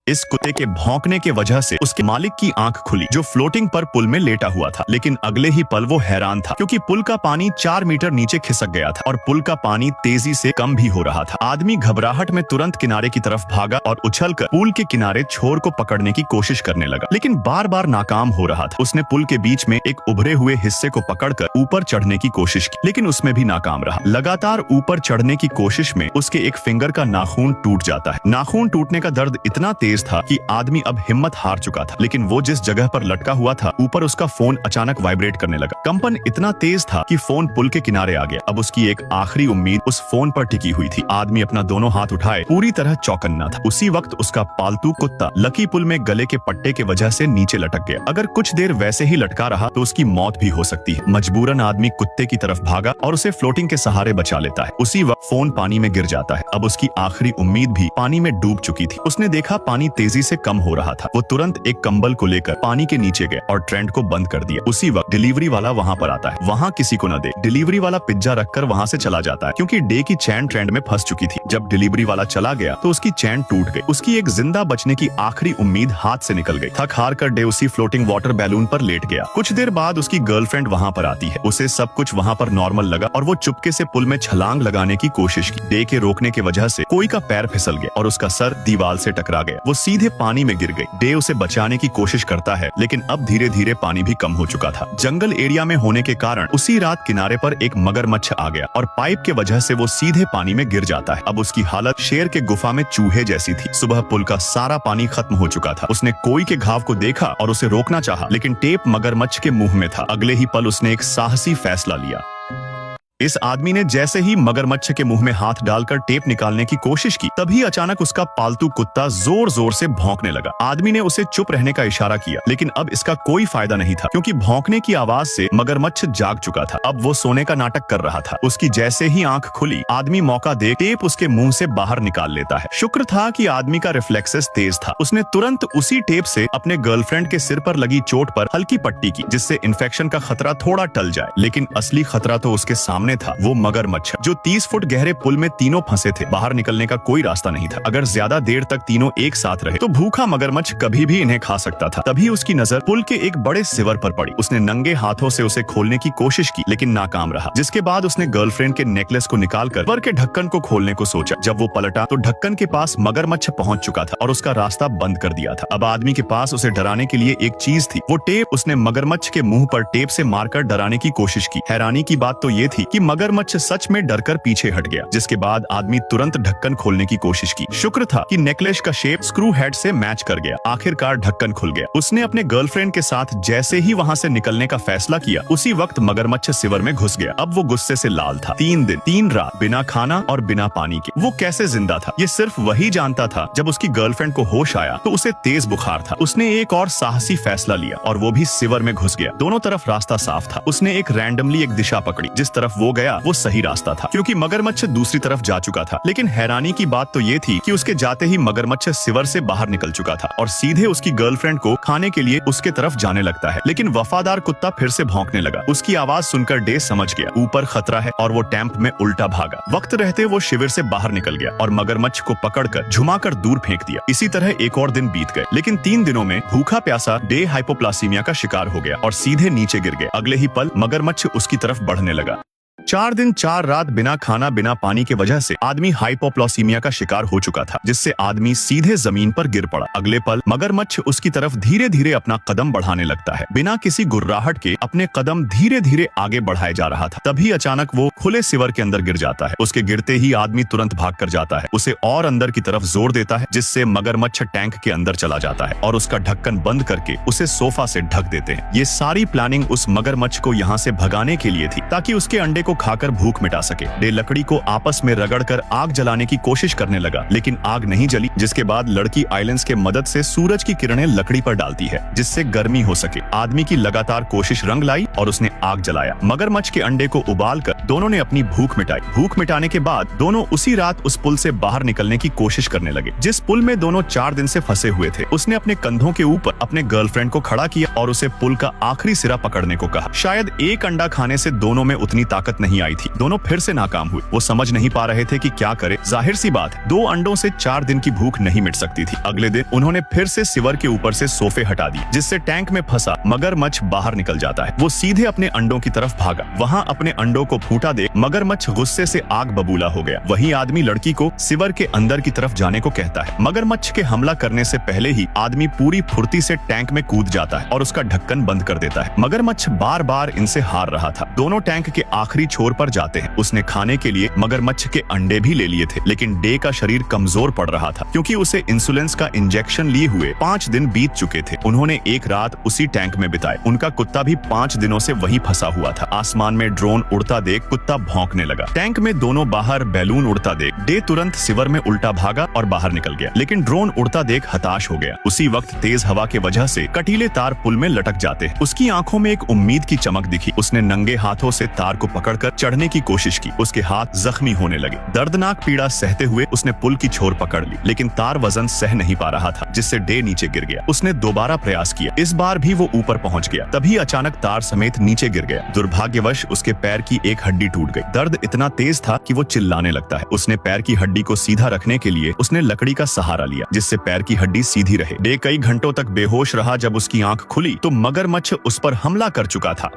इस कुत्ते के भौंकने के वजह से उसके मालिक की आंख खुली, जो फ्लोटिंग पर पुल में लेटा हुआ था। लेकिन अगले ही पल वो हैरान था, क्योंकि पुल का पानी 4 मीटर नीचे खिसक गया था और पुल का पानी तेजी से कम भी हो रहा था। आदमी घबराहट में तुरंत किनारे की तरफ भागा और उछलकर पुल के किनारे छोर को पकड़ने की कोशिश करने लगा, लेकिन बार बार नाकाम हो रहा था। उसने पुल के बीच में एक उभरे हुए हिस्से को पकड़कर ऊपर चढ़ने की कोशिश की, लेकिन उसमें भी नाकाम रहा। लगातार ऊपर चढ़ने की कोशिश में उसके एक फिंगर का नाखून टूट जाता है। नाखून टूटने का दर्द इतना तेज था कि आदमी अब हिम्मत हार चुका था। लेकिन वो जिस जगह पर लटका हुआ था, ऊपर उसका फोन अचानक वाइब्रेट करने लगा। कंपन इतना तेज था कि फोन पुल के किनारे आ गया। अब उसकी एक आखिरी उम्मीद उस फोन पर टिकी हुई थी। आदमी अपना दोनों हाथ उठाए पूरी तरह चौकन्ना था। उसी वक्त उसका पालतू कुत्ता लकी पुल में गले के पट्टे के वजह से नीचे लटक गया। अगर कुछ देर वैसे ही लटका रहा तो उसकी मौत भी हो सकती है। मजबूरन आदमी कुत्ते की तरफ भागा और उसे फ्लोटिंग के सहारे बचा लेता है। उसी वक्त फोन पानी में गिर जाता है। अब उसकी आखिरी उम्मीद भी पानी में डूब चुकी थी। उसने देखा पानी तेजी से कम हो रहा था। वो तुरंत एक कंबल को लेकर पानी के नीचे गया और ट्रेंड को बंद कर दिया। उसी वक्त डिलीवरी वाला वहां पर आता है। वहां किसी को न दे, डिलीवरी वाला पिज्जा रखकर वहां से चला जाता है, क्योंकि डे की चैन ट्रेंड में फंस चुकी थी। जब डिलीवरी वाला चला गया तो उसकी चैन टूट गई। उसकी एक जिंदा बचने की आखिरी उम्मीद हाथ से निकल गई। थक हार कर डे उसी फ्लोटिंग वाटर बैलून पर लेट गया। कुछ देर बाद उसकी गर्लफ्रेंड वहां पर आती है। उसे सब कुछ वहां पर नॉर्मल लगा और वो चुपके से पुल में छलांग लगाने की कोशिश की। डे के रोकने की वजह से कोई का पैर फिसल गया और उसका सर दीवार से टकरा गया। वो सीधे पानी में गिर गई। डे उसे बचाने की कोशिश करता है, लेकिन अब धीरे धीरे पानी भी कम हो चुका था। जंगल एरिया में होने के कारण उसी रात किनारे पर एक मगरमच्छ आ गया और पाइप के वजह से वो सीधे पानी में गिर जाता है। अब उसकी हालत शेर के गुफा में चूहे जैसी थी। सुबह पुल का सारा पानी खत्म हो चुका था। उसने कोई के घाव को देखा और उसे रोकना चाहा, लेकिन टेप मगरमच्छ के मुंह में था। अगले ही पल उसने एक साहसी फैसला लिया। इस आदमी ने जैसे ही मगरमच्छ के मुंह में हाथ डालकर टेप निकालने की कोशिश की, तभी अचानक उसका पालतू कुत्ता जोर जोर से भौंकने लगा। आदमी ने उसे चुप रहने का इशारा किया, लेकिन अब इसका कोई फायदा नहीं था, क्योंकि भौंकने की आवाज से मगरमच्छ जाग चुका था। अब वो सोने का नाटक कर रहा था। उसकी जैसे ही आंख खुली, आदमी मौका देख टेप उसके मुंह से बाहर निकाल लेता है। शुक्र था कि आदमी का रिफ्लेक्सेस तेज था। उसने तुरंत उसी टेप से अपने गर्लफ्रेंड के सिर पर लगी चोट पर हल्की पट्टी की, जिससे इन्फेक्शन का खतरा थोड़ा टल जाए। लेकिन असली खतरा तो उसके सामने था। वो मगरमच्छ जो 30 फुट गहरे पुल में तीनों फंसे थे। बाहर निकलने का कोई रास्ता नहीं था। अगर ज्यादा देर तक तीनों एक साथ रहे तो भूखा मगरमच्छ कभी भी इन्हें खा सकता था। तभी उसकी नजर पुल के एक बड़े सिवर पर पड़ी। उसने नंगे हाथों से उसे खोलने की कोशिश की, लेकिन नाकाम रहा। जिसके बाद उसने गर्लफ्रेंड के नेकलेस को निकालकर सिवर के ढक्कन को खोलने को सोचा। जब वो पलटा तो ढक्कन के पास मगरमच्छ पहुंच चुका था और उसका रास्ता बंद कर दिया था। अब आदमी के पास उसे डराने के लिए एक चीज थी, वो टेप। उसने मगरमच्छ के मुंह पर टेप से मारकर डराने की कोशिश की। हैरानी की बात तो ये थी कि मगरमच्छ सच में डरकर पीछे हट गया। जिसके बाद आदमी तुरंत ढक्कन खोलने की कोशिश की। शुक्र था कि नेकलेस का शेप स्क्रू हेड से मैच कर गया। आखिरकार ढक्कन खुल गया। उसने अपने गर्लफ्रेंड के साथ जैसे ही वहां से निकलने का फैसला किया, उसी वक्त मगरमच्छ सिवर में घुस गया। अब वो गुस्से से लाल था। 3 दिन 3 रात बिना खाना और बिना पानी के वो कैसे जिंदा था, ये सिर्फ वही जानता था। जब उसकी गर्लफ्रेंड को होश आया तो उसे तेज बुखार था। उसने एक और साहसी फैसला लिया और वो भी सिवर में घुस गया। दोनों तरफ रास्ता साफ था। उसने एक रैंडमली एक दिशा पकड़ी। जिस तरफ वो गया वो सही रास्ता था, क्योंकि मगरमच्छ दूसरी तरफ जा चुका था। लेकिन हैरानी की बात तो ये थी कि उसके जाते ही मगरमच्छ सिवर से बाहर निकल चुका था और सीधे उसकी गर्लफ्रेंड को खाने के लिए उसके तरफ जाने लगता है। लेकिन वफादार कुत्ता फिर से भौंकने लगा। उसकी आवाज सुनकर डे समझ गया ऊपर खतरा है और वो टैंप में उल्टा भागा। वक्त रहते वो शिविर से बाहर निकल गया और मगरमच्छ को पकड़कर झुमाकर दूर फेंक दिया। इसी तरह एक और दिन बीत गए, लेकिन 3 दिनों में भूखा प्यासा डे हाइपोप्लासीमिया का शिकार हो गया और सीधे नीचे गिर गया। अगले ही पल मगरमच्छ उसकी तरफ बढ़ने लगा। 4 दिन 4 रात बिना खाना बिना पानी के वजह से आदमी हाइपोप्लासीमिया का शिकार हो चुका था, जिससे आदमी सीधे जमीन पर गिर पड़ा। अगले पल मगरमच्छ उसकी तरफ धीरे धीरे अपना कदम बढ़ाने लगता है। बिना किसी गुर्राहट के अपने कदम धीरे धीरे आगे बढ़ाए जा रहा था। तभी अचानक वो खुले सिवर के अंदर गिर जाता है। उसके गिरते ही आदमी तुरंत भाग कर जाता है, उसे और अंदर की तरफ जोर देता है, जिससे मगरमच्छ टैंक के अंदर चला जाता है और उसका ढक्कन बंद करके उसे सोफा से ढक देते हैं। ये सारी प्लानिंग उस मगरमच्छ को यहाँ से भगाने के लिए थी, ताकि उसके अंडे को खाकर भूख मिटा सके। डे लकड़ी को आपस में रगड़कर आग जलाने की कोशिश करने लगा, लेकिन आग नहीं जली। जिसके बाद लड़की आइलैंड्स के मदद से सूरज की किरणें लकड़ी पर डालती है, जिससे गर्मी हो सके। आदमी की लगातार कोशिश रंग लाई और उसने आग जलाया। मगरमच्छ के अंडे को उबालकर दोनों ने अपनी भूख मिटाई। भूख मिटाने के बाद दोनों उसी रात उस पुल से बाहर निकलने की कोशिश करने लगे, जिस पुल में दोनों 4 दिन से फंसे हुए थे। उसने अपने कंधों के ऊपर अपने गर्लफ्रेंड को खड़ा किया और उसे पुल का आखिरी सिरा पकड़ने को कहा। शायद एक अंडा खाने से दोनों में उतनी ताकत हिम्मत नहीं आई थी। दोनों फिर से नाकाम हुए। वो समझ नहीं पा रहे थे कि क्या करे। जाहिर सी बात, 2 अंडों से 4 दिन की भूख नहीं मिट सकती थी। अगले दिन उन्होंने फिर से सिवर के ऊपर से सोफे हटा दिए, जिससे टैंक में फंसा मगरमच्छ बाहर निकल जाता है। वो सीधे अपने अंडों की तरफ भागा। वहाँ अपने अंडों को फूटा देख मगरमच्छ गुस्से से आग बबूला हो गया। वही आदमी लड़की को सिवर के अंदर की तरफ जाने को कहता है। मगरमच्छ के हमला करने से पहले ही आदमी पूरी फुर्ती से टैंक में कूद जाता है और उसका ढक्कन बंद कर देता है। मगरमच्छ बार बार इनसे हार रहा था। दोनों टैंक के आखिरी छोर पर जाते हैं। उसने खाने के लिए मगरमच्छ के अंडे भी ले लिए थे, लेकिन डे का शरीर कमजोर पड़ रहा था क्योंकि उसे इंसुलिन का इंजेक्शन लिए हुए 5 दिन बीत चुके थे। उन्होंने एक रात उसी टैंक में बिताए। उनका कुत्ता भी 5 दिनों से वहीं फंसा हुआ था। आसमान में ड्रोन उड़ता देख कुत्ता भौंकने लगा। टैंक में दोनों बाहर बैलून उड़ता देख डे तुरंत सिवर में उल्टा भागा और बाहर निकल गया, लेकिन ड्रोन उड़ता देख हताश हो गया। उसी वक्त तेज हवा के वजह से कटीले तार पुल में लटक जाते हैं। उसकी आंखों में एक उम्मीद की चमक दिखी। उसने नंगे हाथों से तार को पकड़कर चढ़ने की कोशिश की। उसके हाथ जख्मी होने लगे। दर्दनाक पीड़ा सहते हुए उसने पुल की छोर पकड़ ली, लेकिन तार वजन सह नहीं पा रहा था, जिससे डे नीचे गिर गया। उसने दोबारा प्रयास किया। इस बार भी वो ऊपर पहुंच गया। तभी अचानक तार समेत नीचे गिर गया। दुर्भाग्यवश उसके पैर की एक हड्डी टूट गई। दर्द इतना तेज था कि वो चिल्लाने लगता है। उसने पैर की हड्डी को सीधा रखने के लिए उसने लकड़ी का सहारा लिया, जिससे पैर की हड्डी सीधी रहे। डे कई घंटों तक बेहोश रहा। जब उसकी आंख खुली तो मगरमच्छ उस पर हमला कर चुका था।